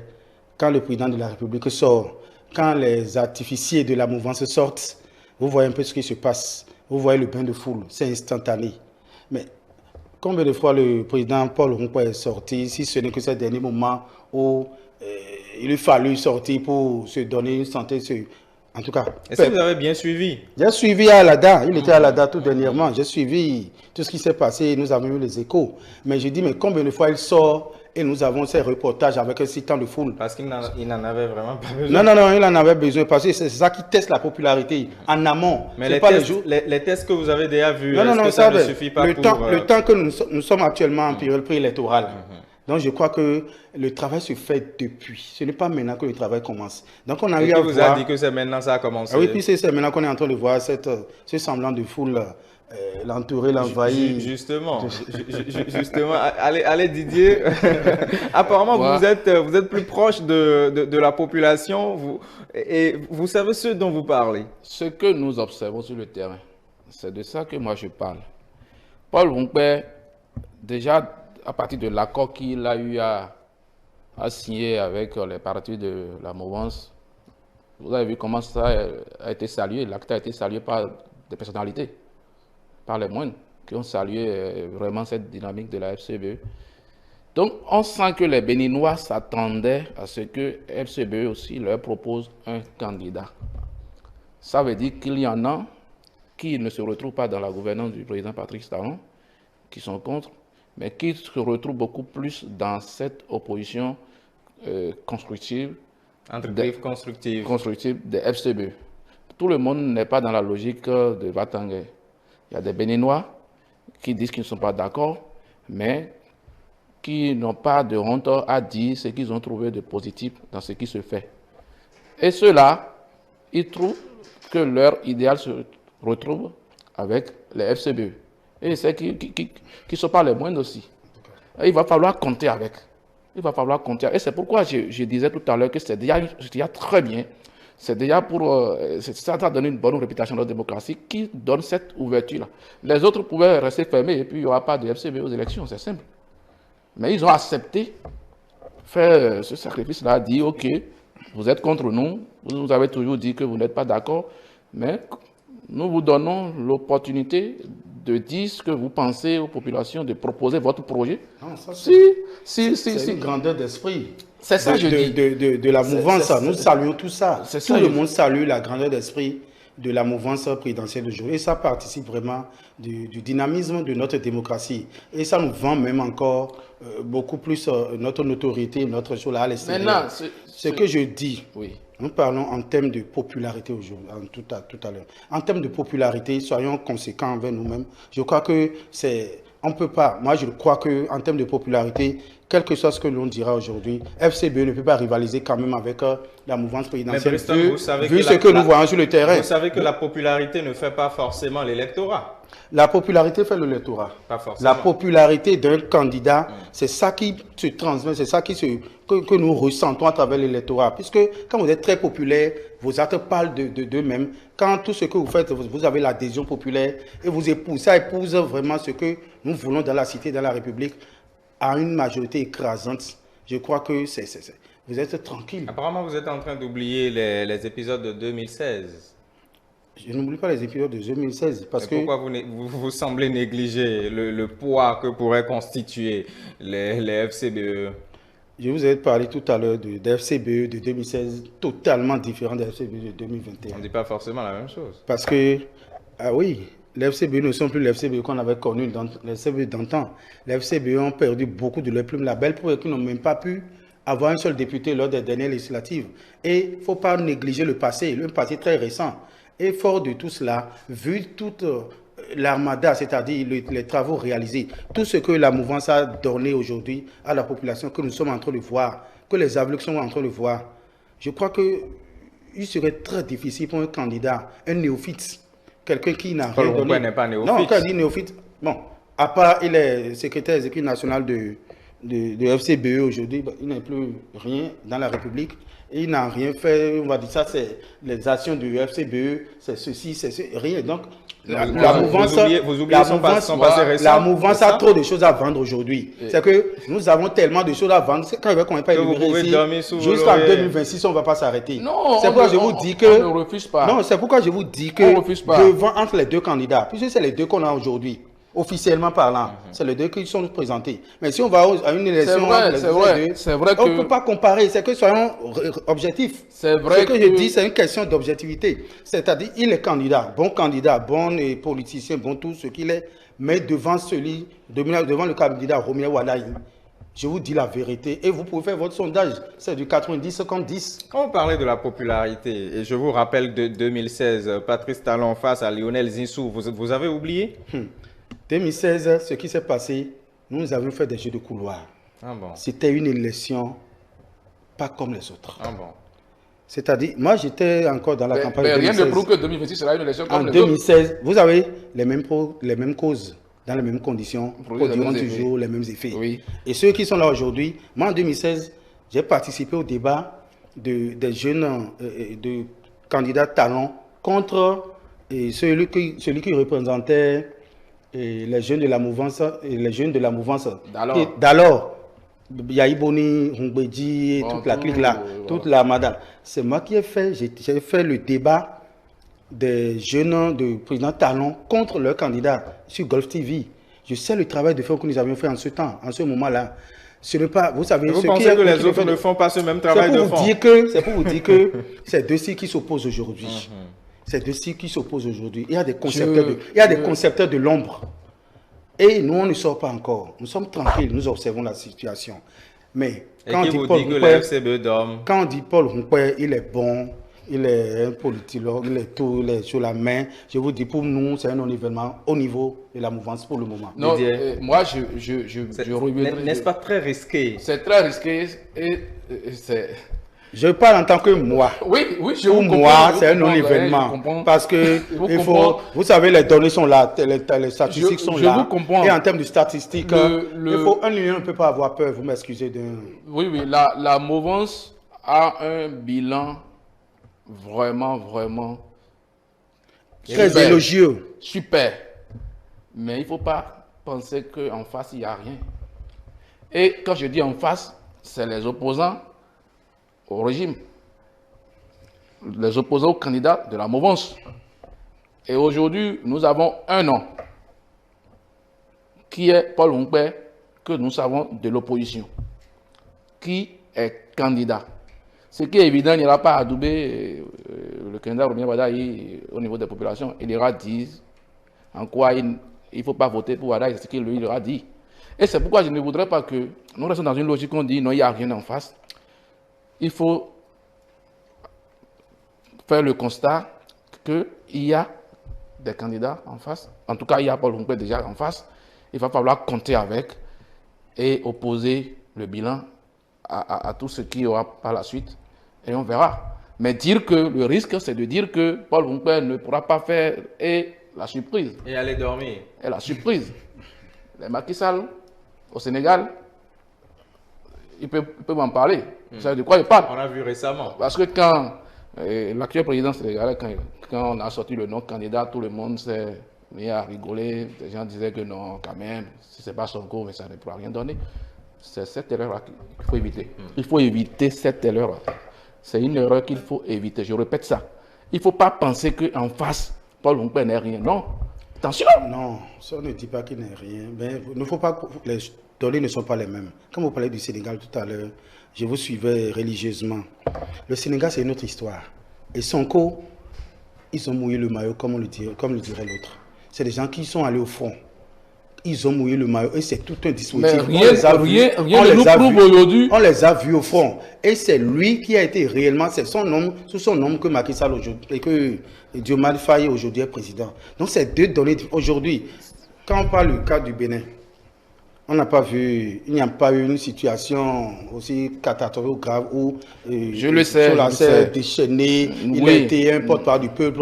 quand le président de la République sort, quand les artificiers de la mouvance sortent, vous voyez un peu ce qui se passe. Vous voyez le bain de foule, c'est instantané. Mais combien de fois le président Paul Onkpo est sorti, si ce n'est que ces derniers moments où il lui fallu sortir pour se donner une santé, en tout cas. Est-ce que vous avez bien suivi? J'ai suivi à Alada, il était à Alada tout dernièrement, j'ai suivi tout ce qui s'est passé, nous avons eu les échos. Mais je dis, mais combien de fois il sort et nous avons ces reportages avec un si tant de foule. Parce qu'il n'en avait vraiment pas besoin. Non, il en avait besoin parce que c'est ça qui teste la popularité en amont. Mais les tests que vous avez déjà vus, est-ce que ça ne suffit pas le temps que nous sommes actuellement en période préélectorale. Donc, je crois que le travail se fait depuis. Ce n'est pas maintenant que le travail commence. Donc, on a eu à voir... vous a dit que c'est maintenant que ça a commencé. Ah oui, puis c'est maintenant qu'on est en train de voir ce semblant de foule l'entourer, l'envahir. Justement, allez Didier. Apparemment, vous êtes plus proche de la population et vous savez ce dont vous parlez. Ce que nous observons sur le terrain, c'est de ça que moi je parle. Paul Onkpo, déjà à partir de l'accord qu'il a eu à signer avec les partis de la mouvance, vous avez vu comment ça a été salué. L'acte a été salué par des personnalités, par les moindres, qui ont salué vraiment cette dynamique de la FCBE. Donc, on sent que les Béninois s'attendaient à ce que FCBE aussi leur propose un candidat. Ça veut dire qu'il y en a qui ne se retrouvent pas dans la gouvernance du président Patrice Talon, qui sont contre, mais qui se retrouvent beaucoup plus dans cette opposition constructive, constructive des FCBE. Tout le monde n'est pas dans la logique de Vatangé. Il y a des Béninois qui disent qu'ils ne sont pas d'accord, mais qui n'ont pas de honte à dire ce qu'ils ont trouvé de positif dans ce qui se fait. Et ceux-là, ils trouvent que leur idéal se retrouve avec les FCBE. Et c'est qui ne sont pas les moindres aussi. Et il va falloir compter avec. Il va falloir compter. Et c'est pourquoi je disais tout à l'heure que c'est déjà très bien. C'est déjà pour... ça a donné une bonne réputation dans la démocratie qui donne cette ouverture-là. Les autres pouvaient rester fermés et puis il n'y aura pas de FCBE aux élections, c'est simple. Mais ils ont accepté faire ce sacrifice-là, dire ok, vous êtes contre nous, vous nous avez toujours dit que vous n'êtes pas d'accord, mais nous vous donnons l'opportunité de dire ce que vous pensez aux populations, de proposer votre projet. Non, ça, c'est une grandeur d'esprit. C'est ça, je dis. De la mouvance, nous saluons tout ça. Tout le monde salue la grandeur d'esprit de la mouvance présidentielle d'aujourd'hui. Et ça participe vraiment du dynamisme de notre démocratie. Et ça nous vend même encore beaucoup plus notre notoriété, notre chose là à l'extérieur. Maintenant, ce que je dis, oui. Nous parlons en termes de popularité aujourd'hui, tout à l'heure. En termes de popularité, soyons conséquents envers nous-mêmes. Je crois que on ne peut pas, moi je crois qu'en termes de popularité, quel que soit ce que l'on dira aujourd'hui, FCBE ne peut pas rivaliser quand même avec la mouvance présidentielle, vu ce que nous voyons sur le terrain. Vous savez que la popularité ne fait pas forcément l'électorat. La popularité fait l'électorat. Pas forcément. La popularité d'un candidat, c'est ça qui se transmet, c'est ça que nous ressentons à travers l'électorat. Puisque quand vous êtes très populaire, vos actes parlent d'eux-mêmes. Quand tout ce que vous faites, vous avez l'adhésion populaire et vous épousez, ça épouse vraiment ce que nous voulons dans la cité, dans la République, à une majorité écrasante. Je crois que vous êtes tranquille. Apparemment, vous êtes en train d'oublier les épisodes de 2016. Je n'oublie pas les épisodes de 2016 parce que... Pourquoi vous semblez négliger le poids que pourraient constituer les FCBE? Je vous ai parlé tout à l'heure de FCBE de 2016, totalement différent des FCBE de 2021. On ne dit pas forcément la même chose. Parce que, ah oui, les FCBE ne sont plus les FCBE qu'on avait connus, les FCBE d'antan. Les FCBE ont perdu beaucoup de leurs plumes. La belle pour qu'ils n'ont même pas pu avoir un seul député lors des dernières législatives. Et il ne faut pas négliger le passé très récent. Et fort de tout cela, vu toute l'armada, c'est-à-dire les travaux réalisés, tout ce que la mouvance a donné aujourd'hui à la population, que nous sommes en train de voir, que les aveugles sont en train de voir, je crois qu'il serait très difficile pour un candidat, un néophyte, quelqu'un qui n'a rien donné. Paul n'est pas néophyte. Non, quand il dit néophyte, bon, à part il est secrétaire exécutif national de FCBE aujourd'hui, il n'a plus rien dans la République. Et il n'a rien fait, on va dire ça, c'est les actions du FCBE, c'est ceci, c'est rien. Donc, la mouvance, la mouvance a trop de choses à vendre aujourd'hui. C'est que nous avons tellement de choses à vendre, quand on ne pas énumérer ici, jusqu'en 2026, on ne va pas s'arrêter. C'est pourquoi je vous dis que... On ne refuse pas. Non, c'est pourquoi je vous dis que devant, entre les deux candidats, puisque c'est les deux qu'on a aujourd'hui, officiellement parlant, c'est les deux qui sont présentés. Mais si on va à une élection, c'est vrai on ne peut pas comparer. C'est que soyons objectifs. C'est vrai ce que je dis, c'est une question d'objectivité. C'est-à-dire, il est candidat, bon et politicien, bon tout ce qu'il est, mais devant le candidat Romiel Wadaï, je vous dis la vérité et vous pouvez faire votre sondage. C'est du 90-50-10. Quand vous parlez de la popularité, et je vous rappelle de 2016, Patrice Talon face à Lionel Zinsou, vous avez oublié 2016, ce qui s'est passé, nous avions fait des jeux de couloir. Ah bon. C'était une élection pas comme les autres. Ah bon. C'est-à-dire, moi j'étais encore dans la campagne de 2016. Rien ne prouve que 2026 sera une élection comme les autres. En 2016, vous avez les mêmes causes, dans les mêmes conditions, produiront toujours les mêmes effets. Oui. Et ceux qui sont là aujourd'hui, moi en 2016, j'ai participé au débat des jeunes de candidats talents contre celui qui représentait les jeunes de la mouvance d'alors, Yaïboni, Hongbeji, toute la clique là, toute la madame. C'est moi qui ai fait, j'ai fait le débat des jeunes de président Talon contre leur candidat sur Golf TV. Je sais le travail de fond que nous avions fait en ce temps, en ce moment-là. Ce n'est pas, vous savez, vous pensez que les autres ne font pas ce même travail de fond? C'est pour vous dire que c'est deux-ci qui s'opposent aujourd'hui. C'est deux-ci qui s'opposent aujourd'hui. Il y a des concepteurs de l'ombre. Et nous, on ne sort pas encore. Nous sommes tranquilles, nous observons la situation. Mais quand on dit Paul Roumpoué, il est bon, il est un politologue, il est sur la main. Je vous dis, pour nous, c'est un non-événement au niveau de la mouvance pour le moment. Non, moi, je n'est-ce pas très risqué? C'est très risqué et c'est... Je parle en tant que moi. Oui, je pour moi, c'est un non-événement. Parce que vous savez, les données sont là, les statistiques sont là. Je vous comprends. Et en termes de statistiques, un Lyon ne peut pas avoir peur, vous m'excusez. Oui, la mouvance a un bilan vraiment très élogieux. Super. Mais il ne faut pas penser qu'en face, il n'y a rien. Et quand je dis en face, c'est les opposants au régime, les opposants aux candidats de la mouvance. Et aujourd'hui, nous avons un nom, qui est Paul Roumpoué, que nous savons de l'opposition, qui est candidat. Ce qui est évident, il n'ira pas adouber le candidat Romiel Wadaï au niveau des populations. Il ira dire en quoi il ne faut pas voter pour Wadaï, c'est ce qu'il lui aura dit. Et c'est pourquoi je ne voudrais pas que nous restions dans une logique où on dit non, il n'y a rien en face. Il faut faire le constat qu'il y a des candidats en face. En tout cas, il y a Paul Roumpoué déjà en face. Il va falloir compter avec et opposer le bilan à tout ce qu'il y aura par la suite. Et on verra. Mais dire que le risque, c'est de dire que Paul Roumpoué ne pourra pas faire et la surprise. Et aller dormir. Et la surprise. Les Macky Sall au Sénégal, il peut m'en parler. Vous savez de quoi il parle? On a vu récemment. Parce que quand L'actuel président sénégalais, quand on a sorti le nom candidat, tout le monde s'est mis à rigoler. Les gens disaient que non, quand même, si ce n'est pas Sonko, mais ça ne pourra rien donner. C'est cette erreur-là qu'il faut éviter. Il faut éviter cette erreur-là. C'est une erreur qu'il faut éviter. Je répète ça. Il ne faut pas penser qu'en face, Paul Hongbe n'est rien. Non. Attention. Non, ça on ne dit pas qu'il n'est rien. Mais il ne faut pas. Les données ne sont pas les mêmes. Comme vous parlez du Sénégal tout à l'heure, je vous suivais religieusement. Le Sénégal, c'est une autre histoire. Et Sonko, ils ont mouillé le maillot, comme le dirait l'autre. C'est des gens qui sont allés au front. Ils ont mouillé le maillot et c'est tout un dispositif. Mais rien ne nous prouve aujourd'hui. On les a vus au front. Et c'est lui qui a été réellement, c'est son nom, sous son nom que Macky Sall aujourd'hui, et que Diomaye Faye aujourd'hui est président. Donc c'est deux données. Aujourd'hui, quand on parle du cas du Bénin, on n'a pas vu, il n'y a pas eu une situation aussi catastrophique ou grave où je le sais, Sola s'est déchaîné, il a été un porte-parole du peuple,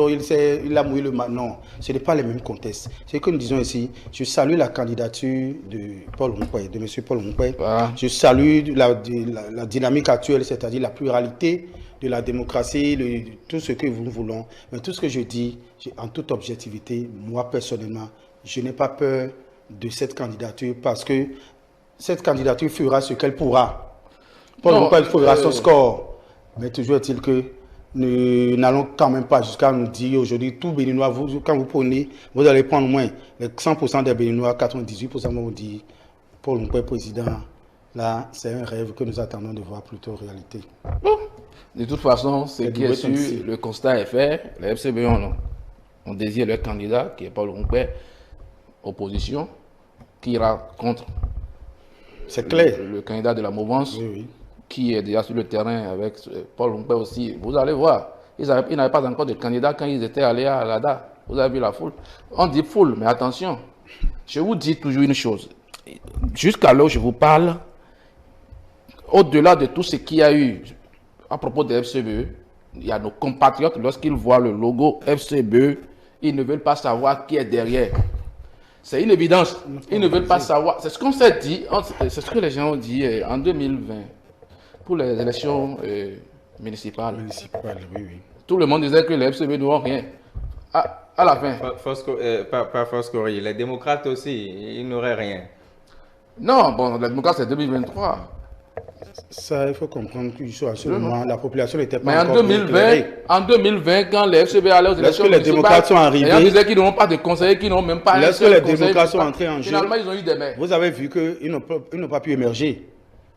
il a mouillé le maillot. Non, ce n'est pas les mêmes contextes. C'est que nous disons ici, je salue la candidature de Paul Hongbe, de M. Paul Hongbe. Ah. Je salue la dynamique actuelle, c'est-à-dire la pluralité de la démocratie, tout ce que nous voulons. Mais tout ce que je dis, en toute objectivité, moi personnellement, je n'ai pas peur de cette candidature parce que cette candidature fera ce qu'elle pourra. Paul Hongbe fera son score. Mais toujours est-il que nous n'allons quand même pas jusqu'à nous dire aujourd'hui, tout Béninois, quand vous prenez, vous allez prendre moins. Les 100% des Béninois, 98% vont vous dire Paul Hongbe président. Là, c'est un rêve que nous attendons de voir plutôt réalité. De toute façon, ce qui est sûr, le constat est fait. Les FCB ont désiré leur candidat, qui est Paul Hongbe, opposition, qui ira contre le candidat de la mouvance, qui est déjà sur le terrain avec Paul Hongbe aussi. Vous allez voir, ils n'avaient pas encore de candidat quand ils étaient allés à Alada. Vous avez vu la foule. On dit foule, mais attention, je vous dis toujours une chose. Jusqu'à là où je vous parle, au-delà de tout ce qu'il y a eu à propos des FCBE, il y a nos compatriotes, lorsqu'ils voient le logo FCBE, ils ne veulent pas savoir qui est derrière. C'est une évidence. Ils ne veulent pas savoir. C'est ce qu'on s'est dit, c'est ce que les gens ont dit en 2020 pour les élections municipales. Oui. Tout le monde disait que les FCBE n'auront rien. À la fin. Pas Foscori. Les démocrates aussi, ils n'auraient rien. Non, bon, les démocrates, c'est 2023. Ça, il faut comprendre que à ce moment, la population n'était pas encore en 2020, quand les FCB allaient aux élections municipales, les démocrates sont arrivés, ils disaient qu'ils n'ont pas de conseillers, qu'ils n'ont même pas lorsque les démocrates sont entrés en jeu, finalement, ils ont eu des maires. Vous avez vu qu'ils n'ont pas pu émerger.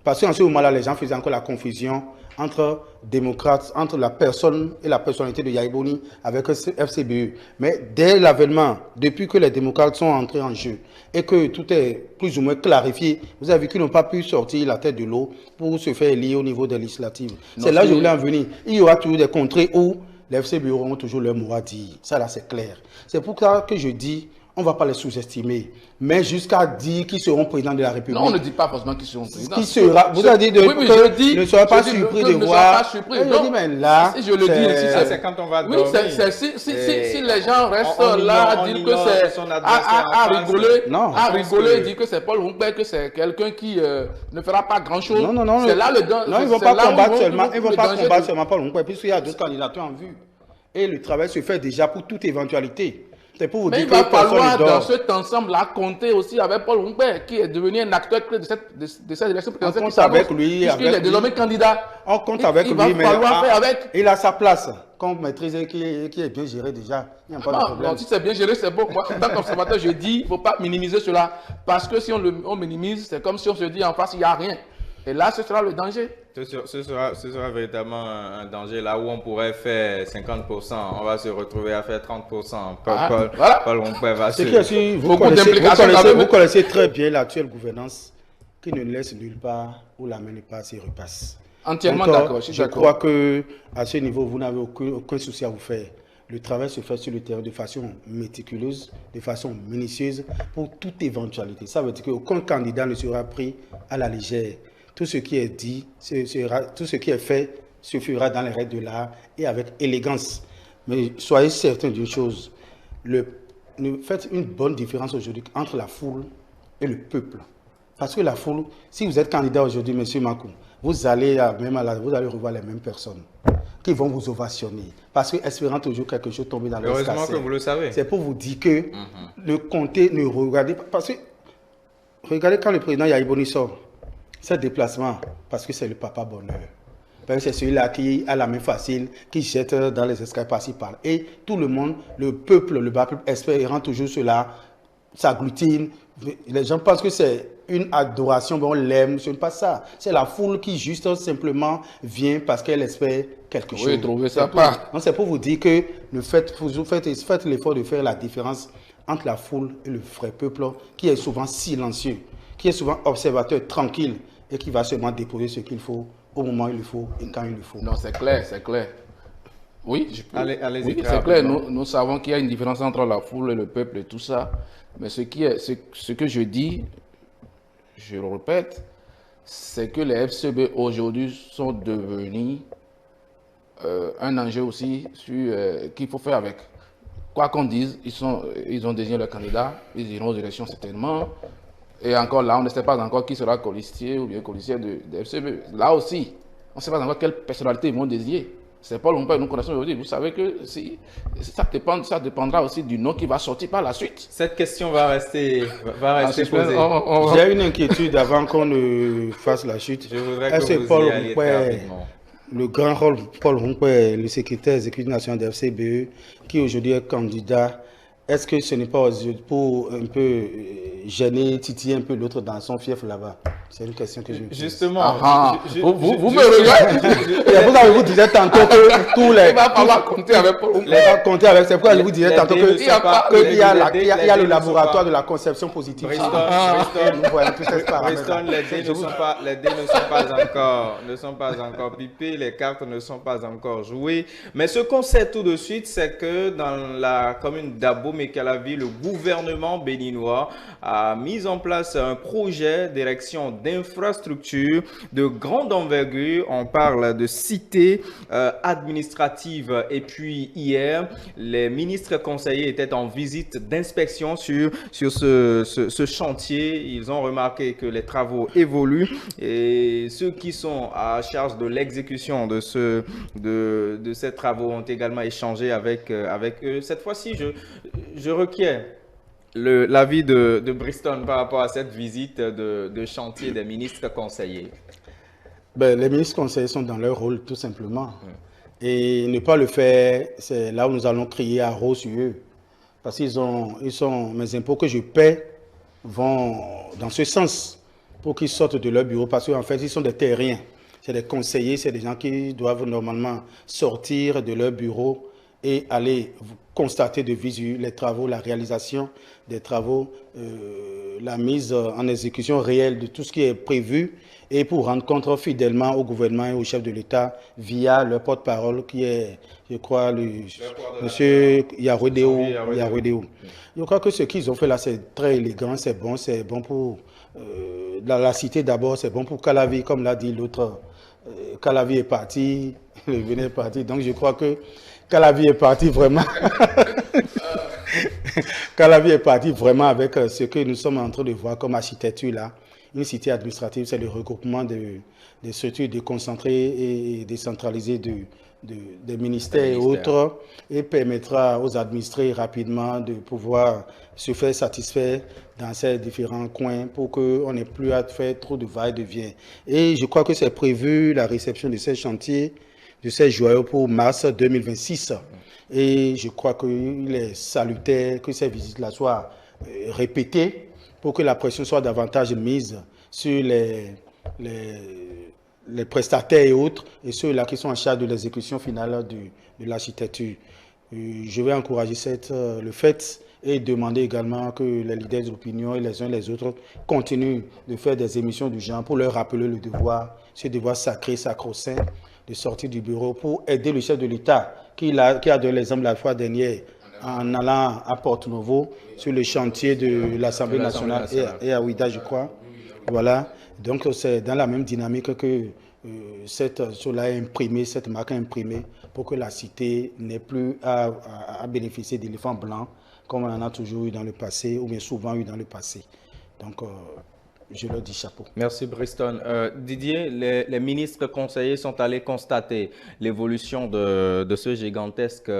Parce qu'en ce moment-là, les gens faisaient encore la confusion entre démocrates, entre la personne et la personnalité de Yahya Boni avec FCBE. Mais dès l'avènement, depuis que les démocrates sont entrés en jeu et que tout est plus ou moins clarifié, vous avez vu qu'ils n'ont pas pu sortir la tête de l'eau pour se faire élire au niveau des législatives. C'est là que je voulais en venir. Il y aura toujours des contrées où les FCBE auront toujours leur mot à dire. Ça là, c'est clair. C'est pour ça que je dis, on ne va pas les sous-estimer. Mais jusqu'à dire qu'ils seront présidents de la République. Non, on ne dit pas forcément qu'ils seront présidents. Qui sera, vous avez dit ne soyez pas surpris de voir. Je dis, mais là, si je le dis, c'est quand on va dormir. Oui, si les gens restent là, dire que c'est à rigoler, dire que c'est Paul Hongbe, que c'est quelqu'un qui ne fera pas grand-chose. Non. C'est là le danger. Non, ils ne vont pas combattre seulement. Ils vont pas combattre seulement Paul Hongbe, puisqu'il y a d'autres candidatures en vue. Et le travail se fait déjà pour toute éventualité. Pour vous mais dire il va falloir dans cet ensemble-là compter aussi avec Paul Hongbe, qui est devenu un acteur clé de cette élection présidentielle. On compte avec lui. Puisqu'il est désormais candidat. On compte avec lui, mais il a sa place qu'on maîtrise et qui est bien géré déjà. Il n'y a pas de problème. Si c'est bien géré, c'est bon. Moi, en tant qu'observateur, je dis, il ne faut pas minimiser cela. Parce que si on minimise, c'est comme si on se dit en face, il n'y a rien. Et là, ce sera le danger. Ce sera véritablement un danger. Là où on pourrait faire 50%, on va se retrouver à faire 30%. Paul Hongbe va se... Vous connaissez très bien l'actuelle gouvernance qui ne laisse nulle part où la main ne passe et repasse. Entièrement d'accord. Je crois qu'à ce niveau, vous n'avez aucun souci à vous faire. Le travail se fait sur le terrain de façon méticuleuse, de façon minutieuse, pour toute éventualité. Ça veut dire qu'aucun candidat ne sera pris à la légère. Tout ce qui est dit, tout ce qui est fait se fera dans les règles de l'art et avec élégance. Mais soyez certains d'une chose, faites une bonne différence aujourd'hui entre la foule et le peuple. Parce que la foule, si vous êtes candidat aujourd'hui, M. Makou, vous allez revoir les mêmes personnes. qui vont vous ovationner. Parce que espérant toujours quelque chose tomber dans leur Heureusement cassette. que vous le savez. C'est pour vous dire que ne comptez, ne regardez pas. Parce que, regardez quand le président Yaïboni sort, ce déplacement, parce que c'est le papa bonheur. C'est celui-là qui a la main facile, qui jette dans les escaliers par-ci par-là. Et tout le monde, le peuple, le bas peuple, espérant toujours cela, s'agglutine. Les gens pensent que c'est une adoration, bon, on l'aime, ce n'est pas ça. C'est la foule qui juste simplement vient parce qu'elle espère quelque chose. Oui, trouver ça part. C'est pour vous dire que faites l'effort de faire la différence entre la foule et le vrai peuple qui est souvent silencieux, qui est souvent observateur, tranquille et qui va seulement déposer ce qu'il faut au moment où il le faut et quand il le faut. Non, c'est clair, c'est clair. Oui, Allez-y, oui, c'est clair. Nous savons qu'il y a une différence entre la foule et le peuple et tout ça. Mais ce que je dis, je le répète, c'est que les FCB aujourd'hui sont devenus un enjeu aussi qu'il faut faire avec. Quoi qu'on dise, ils ont désigné leur candidat, ils iront aux élections certainement. Et encore là, on ne sait pas encore qui sera colistier ou bien colistière de FCB. Là aussi, on ne sait pas encore quelle personnalité ils vont désigner. C'est Paul Moupa que nous connaissons aujourd'hui. Vous savez que ça dépendra aussi du nom qui va sortir par la suite. Cette question va rester posée. J'ai une inquiétude avant qu'on ne fasse la chute. Je voudrais que vous y alliez très rapidement. Le grand rôle, Paul Moupa, le secrétaire exécutif national de FCBE, qui aujourd'hui est candidat, est-ce que ce n'est pas pour un peu gêner, titiller un peu l'autre dans son fief là-bas? C'est une question que je me pose. Justement, vous me regardez. C'est pour ça que je vous disais tantôt que tous les... Il va falloir compter avec Paul Moupa. C'est pourquoi je vous disais tantôt qu'il y a le laboratoire de la conception positive. Briston, les dés ne sont pas encore pipés, les cartes ne sont pas encore jouées. Mais ce qu'on sait tout de suite, c'est que dans la commune d'Abomey-Calavi, le gouvernement béninois a mis en place un projet d'érection d'infrastructures de grande envergure. On parle de cité administrative. Et puis hier, les ministres conseillers étaient en visite d'inspection sur ce chantier. Ils ont remarqué que les travaux évoluent et ceux qui sont à charge de l'exécution de ces travaux ont également échangé avec eux. Cette fois-ci, je requiers l'avis de Briston par rapport à cette visite de chantier des ministres conseillers. Les ministres conseillers sont dans leur rôle, tout simplement. Et ne pas le faire, c'est là où nous allons crier à haut sur eux. Parce mes impôts que je paie vont dans ce sens pour qu'ils sortent de leur bureau. Parce qu'en fait, ils sont des terriens. C'est des conseillers, c'est des gens qui doivent normalement sortir de leur bureau et aller constater de visu les travaux, la réalisation des travaux, la mise en exécution réelle de tout ce qui est prévu et pour rendre compte fidèlement au gouvernement et au chef de l'État via leur porte-parole qui est, je crois, monsieur Yarouedéo. Je crois que ce qu'ils ont fait là, c'est très élégant, c'est bon pour la cité d'abord, c'est bon pour Calavi, comme l'a dit l'autre. Calavi est parti, le Bénin est parti, donc je crois que Calavi est parti vraiment. Calavi est parti vraiment avec ce que nous sommes en train de voir comme architecture là. Une cité administrative, c'est le regroupement des structures déconcentrées et décentralisées des ministères et autres, et permettra aux administrés rapidement de pouvoir se faire satisfaire dans ces différents coins pour qu'on n'ait plus à faire trop de va-et-vient. Et je crois que c'est prévu la réception de ces chantiers, de ces joyaux pour mars 2026. Et je crois qu'il est salutaire que ces visites-là soient répétées pour que la pression soit davantage mise sur les prestataires et autres, et ceux-là qui sont en charge de l'exécution finale de l'architecture. Je vais encourager le fait et demander également que les leaders d'opinion et les uns et les autres continuent de faire des émissions du genre pour leur rappeler le devoir, ce devoir sacré, sacro-saint, de sortir du bureau pour aider le chef de l'État qui a donné l'exemple la fois dernière en allant à Porto-Novo sur le chantier de l'Assemblée nationale et à Ouida, je crois. Voilà. Donc, c'est dans la même dynamique que cela est imprimé, cette marque est imprimée pour que la cité n'ait plus à bénéficier d'éléphants blancs comme on en a toujours eu dans le passé ou bien souvent eu dans le passé. Donc, je leur dis chapeau. Merci Briston. Didier, les ministres conseillers sont allés constater l'évolution de ce gigantesque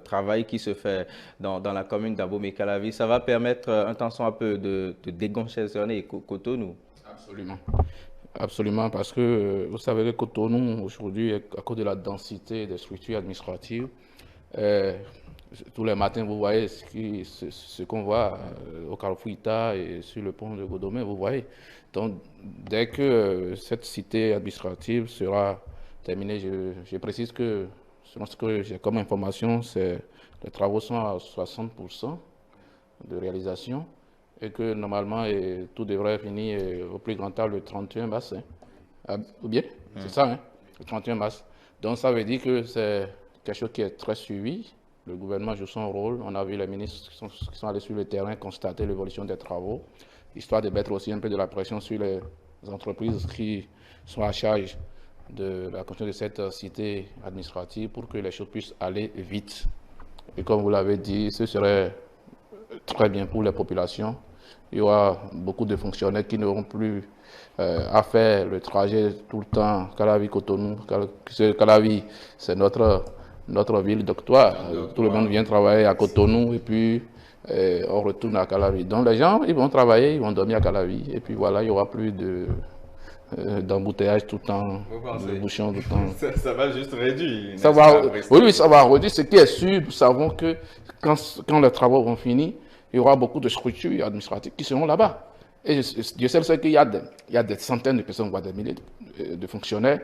travail qui se fait dans la commune d'Abomey-Calavi. Ça va permettre un temps soit peu de décongestionner Cotonou. Absolument. Absolument, parce que vous savez que Cotonou, aujourd'hui, à cause de la densité des structures administratives, tous les matins, vous voyez ce qu'on voit au Carrefour Ita et sur le pont de Godomé, vous voyez. Donc, dès que cette cité administrative sera terminée, je précise que, selon ce que j'ai comme information, les travaux sont à 60% de réalisation et que normalement, tout devrait finir au plus grand tard le 31 mars. Ou bien, c'est ça, hein, le 31 mars. Donc, ça veut dire que c'est quelque chose qui est très suivi. Le gouvernement joue son rôle. On a vu les ministres qui sont allés sur le terrain constater l'évolution des travaux, histoire de mettre aussi un peu de la pression sur les entreprises qui sont à charge de la construction de cette cité administrative pour que les choses puissent aller vite. Et comme vous l'avez dit, ce serait très bien pour les populations. Il y aura beaucoup de fonctionnaires qui n'auront plus à faire le trajet tout le temps Calavi-Cotonou. Calavi, c'est notre ville d'octroi. Tout le monde vient travailler à Cotonou et puis on retourne à Calavi. Donc les gens, ils vont travailler, ils vont dormir à Calavi. Et puis voilà, il n'y aura plus d'embouteillage tout le temps, de bouchons tout le temps. Ça va juste réduire. Oui, ça va réduire. Ce qui est sûr, nous savons que quand les travaux vont finir, il y aura beaucoup de structures administratives qui seront là-bas. Et je sais qu'il y a des centaines de personnes, voire des milliers de fonctionnaires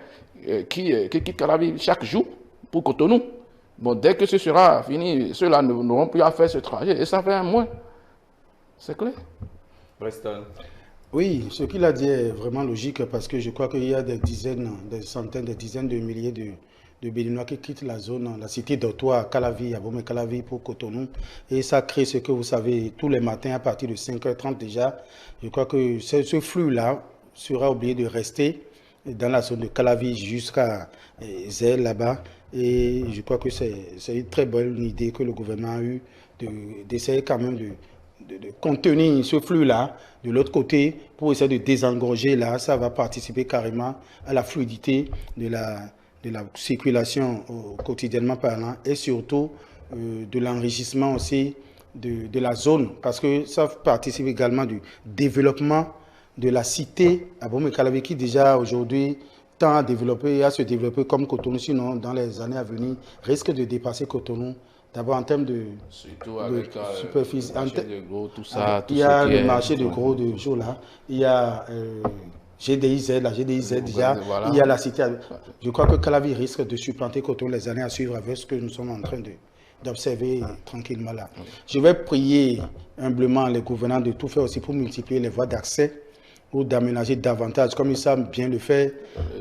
qui quittent Calavi chaque jour pour Cotonou. Bon, dès que ce sera fini, ceux-là n'auront plus à faire ce trajet. Et ça fait un mois. C'est clair. Briston. Oui, ce qu'il a dit est vraiment logique parce que je crois qu'il y a des dizaines, des centaines, des dizaines de milliers de Béninois qui quittent la zone, la cité d'Ottawa, Calavi, Abomey-Calavi pour Cotonou. Et ça crée ce que vous savez tous les matins à partir de 5h30 déjà. Je crois que ce flux-là sera obligé de rester dans la zone de Calavi jusqu'à Zell là-bas. Et je crois que c'est une très bonne idée que le gouvernement a eue d'essayer quand même de contenir ce flux-là de l'autre côté pour essayer de désengorger là. Ça va participer carrément à la fluidité de la circulation quotidiennement parlant et surtout de l'enrichissement aussi de la zone parce que ça participe également du développement de la cité Abomey-Calavi qui déjà aujourd'hui tend à développer et à se développer comme Cotonou, sinon dans les années à venir risque de dépasser Cotonou. D'abord en termes de superficie. De gros, tout ça, il y a le marché de gros de jour là. Il y a GDIZ, la GDIZ déjà. Voilà. Il y a la cité. Je crois que Calavi risque de supplanter Cotonou les années à suivre avec ce que nous sommes en train d'observer tranquillement là. Je vais prier humblement les gouvernants de tout faire aussi pour multiplier les voies d'accès ou d'aménager davantage, comme ils savent bien le faire.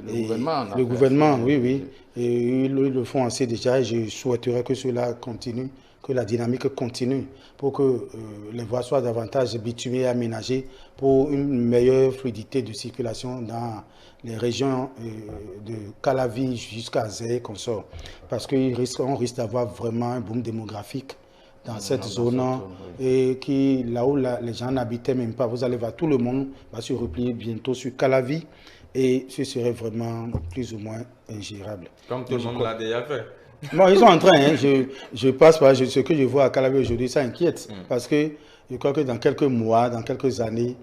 Le gouvernement, oui. Et ils le font assez déjà et je souhaiterais que cela continue, que la dynamique continue pour que les voies soient davantage bitumées et aménagées pour une meilleure fluidité de circulation dans les régions de Calavi jusqu'à Zé qu'on sort. Parce qu'on risque d'avoir vraiment un boom démographique dans cette zone et là où les gens n'habitaient même pas. Vous allez voir, tout le monde va se replier bientôt sur Calavi et ce serait vraiment plus ou moins ingérable. Comme tout le monde l'a déjà fait. Bon, ils sont en train, hein, je passe par ce que je vois à Calavi aujourd'hui, ça inquiète parce que je crois que dans quelques mois, dans quelques années,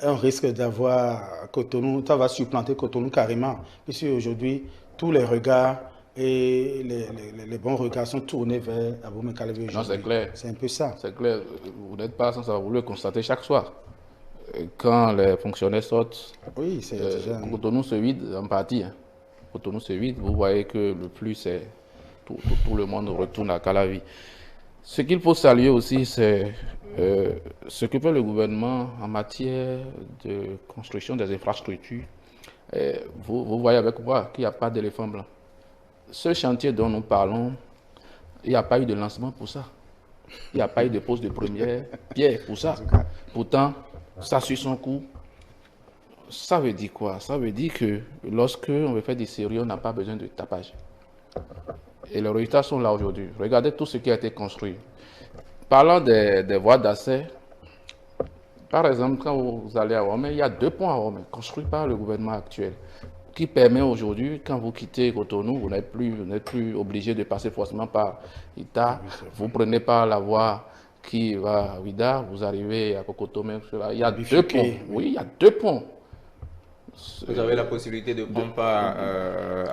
on risque d'avoir Cotonou, ça va supplanter Cotonou carrément, puisque aujourd'hui, tous les regards et les bons regards sont tournés vers Abomey-Calavi. Non, c'est clair. C'est un peu ça. C'est clair. Vous n'êtes pas sans savoir, vous le constatez chaque soir. Quand les fonctionnaires sortent, oui, Cotonou se vide en partie. Hein. Cotonou se vide, vous voyez que le plus, c'est tout le monde retourne à Calavi. Ce qu'il faut saluer aussi, c'est ce que fait le gouvernement en matière de construction des infrastructures. Vous voyez avec moi qu'il n'y a pas d'éléphant blanc. Ce chantier dont nous parlons, il n'y a pas eu de lancement pour ça. Il n'y a pas eu de pose de première pierre pour ça. Pourtant, ça suit son cours. Ça veut dire quoi? Ça veut dire que lorsque on veut faire du sérieux, on n'a pas besoin de tapage. Et les résultats sont là aujourd'hui. Regardez tout ce qui a été construit. Parlant des voies d'accès, Par exemple, quand vous allez à Wamé, il y a 2 ponts à Wamé, construits par le gouvernement actuel, qui permet aujourd'hui, quand vous quittez Cotonou, vous n'êtes plus obligé de passer forcément par Ita. Vous prenez par la voie qui va à Ouida, vous arrivez à Kokotomé. Il y a 2 ponts. Oui, il y a 2 ponts. Vous avez la possibilité de prendre part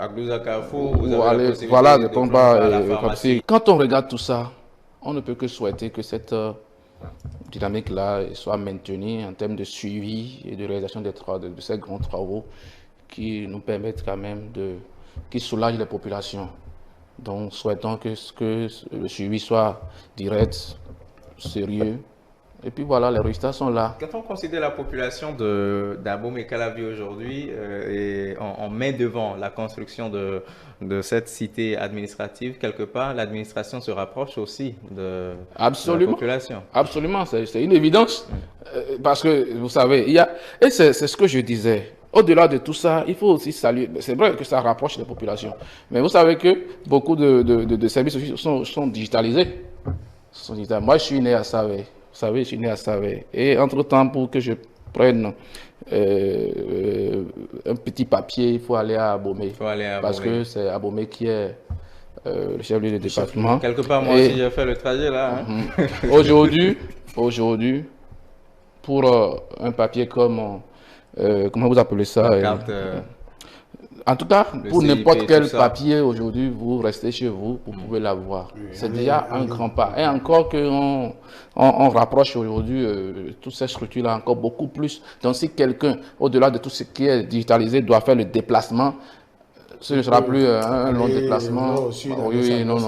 à Glouza Carrefour, vous avez allez, la possibilité voilà, de prendre part à la pharmacie. Quand on regarde tout ça, on ne peut que souhaiter que cette dynamique-là soit maintenue en termes de suivi et de réalisation de ces grands travaux qui nous permettent quand même qui soulagent les populations. Donc, souhaitons que le suivi soit direct, sérieux. Et puis voilà, les résultats sont là. Quand on considère la population d'Abomey-Calavi aujourd'hui et on met devant la construction de cette cité administrative, quelque part, l'administration se rapproche aussi de la population. Absolument, c'est une évidence. Parce que, vous savez, et c'est ce que je disais. Au-delà de tout ça, il faut aussi saluer. C'est vrai que ça rapproche les populations. Mais vous savez que beaucoup de services aussi sont digitalisés. Moi, je suis né à Savé. Vous savez, je suis né à Savé. Et entre-temps, pour que je prenne un petit papier, il faut aller à Abomey. Parce que c'est Abomey qui est le chef-lieu du département. Quelque part, moi aussi, j'ai fait le trajet là. Hein. Aujourd'hui, pour un papier comme... comment vous appelez ça? En tout cas, pour n'importe quel papier aujourd'hui, vous restez chez vous, vous pouvez l'avoir. C'est déjà un grand pas. Et encore qu'on on rapproche aujourd'hui toutes ces structures-là encore beaucoup plus. Donc si quelqu'un, au-delà de tout ce qui est digitalisé, doit faire le déplacement, ce ne sera plus un long déplacement. Oui, non.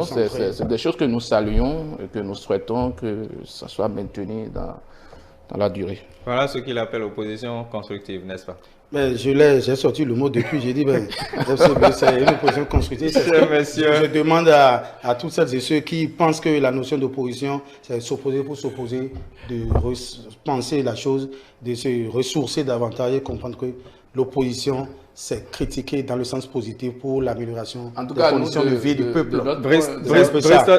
C'est des choses que nous saluons et que nous souhaitons que ça soit maintenu dans la durée. Voilà ce qu'il appelle opposition constructive, n'est-ce pas? J'ai sorti le mot depuis, j'ai dit, c'est une opposition constructive. Je demande à toutes celles et ceux qui pensent que la notion d'opposition, c'est s'opposer pour s'opposer, de penser la chose, de se ressourcer davantage et comprendre que l'opposition, c'est critiquer dans le sens positif pour l'amélioration des conditions de vie du peuple.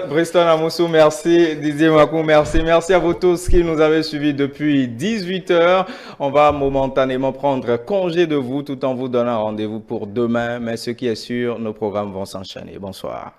Briston Amoussou, merci. Didier Makou, merci. Merci à vous tous qui nous avez suivis depuis 18 h. On va momentanément prendre congé de vous tout en vous donnant rendez-vous pour demain. Mais ce qui est sûr, nos programmes vont s'enchaîner. Bonsoir.